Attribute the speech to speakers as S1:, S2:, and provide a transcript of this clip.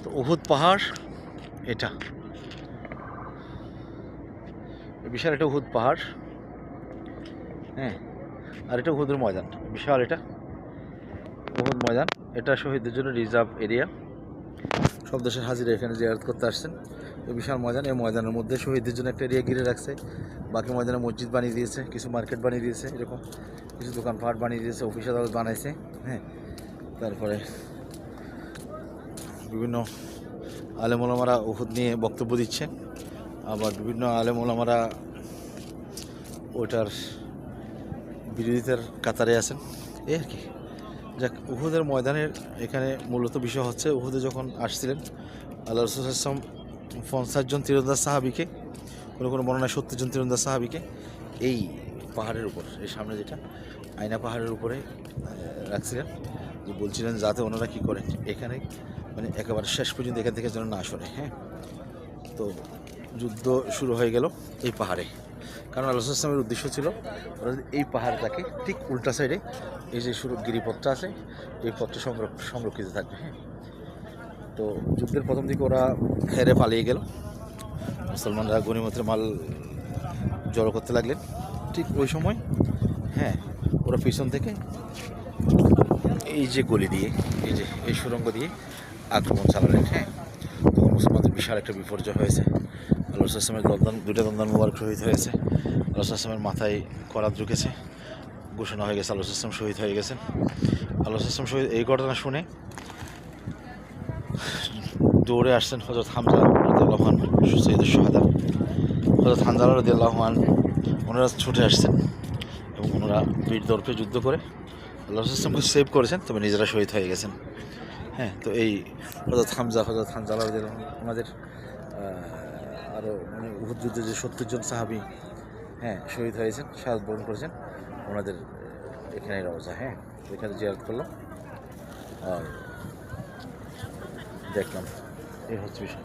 S1: তো উহুদ পাহাড় এটা বিশাল একটা উহুদ পাহাড়, হ্যাঁ। আর এটা উহুদের ময়দান, বিশাল এটা উহুদ ময়দান। এটা শহীদদের জন্য রিজার্ভ এরিয়া। সব দেশের হাজিরা এখানে জিয়ারত করতে আসছেন। তো বিশাল ময়দান, এই ময়দানের মধ্যে শহীদদের জন্য একটা এরিয়া ঘিরে রাখছে। বাকি ময়দানে মসজিদ বানিয়ে দিয়েছে, কিছু মার্কেট বানিয়ে দিয়েছে, এরকম কিছু দোকানপাট বানিয়ে দিয়েছে, অফিস আদালত বানাইছে, হ্যাঁ। তারপরে বিভিন্ন আলেম ওলামারা উহুদ নিয়ে বক্তব্য দিচ্ছে, আবার বিভিন্ন আলেম ওলামারা ওইটার বিরোধিতার কাতারে আছেন, এই আর কি। যাক, উহুদের ময়দানের এখানে মূলত বিষয় হচ্ছে, উহুদে যখন আসছিলেন আল্লাহ রাসূল সাল্লাল্লাহু আলাইহি ওয়াসাল্লাম 50 জন তীরন্দাজ সাহাবীকে, কোনো কোনো বর্ণনায় 70 জন তীরন্দাজ সাহাবীকে এই পাহাড়ের উপর, এই সামনে যেটা আয়না পাহাড়ের উপরে রাখছিলেন, যে বলছিলেন যাতে ওনারা কী করেন এখানে, মানে একেবারে শেষ পর্যন্ত এখান থেকে যেন না সরে, হ্যাঁ। তো যুদ্ধ শুরু হয়ে গেল এই পাহাড়ে, কারণ আল্লাহ রাসূল সাল্লাল্লাহু আলাইহি ওয়াসাল্লামের উদ্দেশ্য ছিল এই পাহাড়টাকে ঠিক উল্টা সাইডে এই যে গিরিপথটা আছে, এই পথটা সংরক্ষিত থাকবে, হ্যাঁ। তো যুদ্ধের প্রথম দিকে ওরা হেরে পালিয়ে গেল, মুসলমানরা গনিমতের মাল জড়ো করতে লাগলেন। ঠিক ওই সময়, হ্যাঁ, ওরা পিছন থেকে এই যে গলি দিয়ে, এই যে এই সুড়ঙ্গ দিয়ে আক্রমণ চালালেন, হ্যাঁ। তখন মুসলমানদের বিশাল একটা বিপর্যয় হয়েছে। আল্লাহ রাসূল সাল্লাল্লাহু আলাইহি ওয়াসাল্লামের দুইটা দন্দান মুবারক শহীদ হয়েছে। আল্লাহ রাসূল সাল্লাল্লাহু আলাইহি ওয়াসাল্লামের মাথায় করাত ঢুকেছে, ঘোষণা হয়ে গেছে আল্লাহ রাসূল সাল্লাল্লাহু আলাইহি ওয়াসাল্লাম শহীদ হয়ে গেছেন। আল্লাহ রাসূল সাল্লাল্লাহু আলাইহি ওয়াসাল্লাম শহীদ, এই ঘটনা শুনে দৌড়ে আসছেন হযরত হামজা রাদিয়াল্লাহু আনহু, সাইয়্যিদুশ শুহাদা হযরত হামজা রাদিয়াল্লাহু আনহু। ওনারা ছুটে আসছেন এবং ওনারা বীর দর্পে যুদ্ধ করে আল্লাহ রাসূল সাল্লাল্লাহু আলাইহি ওয়াসাল্লামকে সেভ করেছেন, তবে নিজেরা শহীদ হয়ে গেছেন, হ্যাঁ। তো এই হযরত হামজা রাদিয়াল্লাহু আনহু, ওনাদের আরও মানে উহুদ যুদ্ধে যে 70 জন সাহাবী, হ্যাঁ, শহীদ হয়েছেন, শাহাদাত বরণ করেছেন, ওনাদের এখানে রওজা, হ্যাঁ। এখানে জিয়ারত করলাম আর দেখলাম, এই হচ্ছে বিষয়।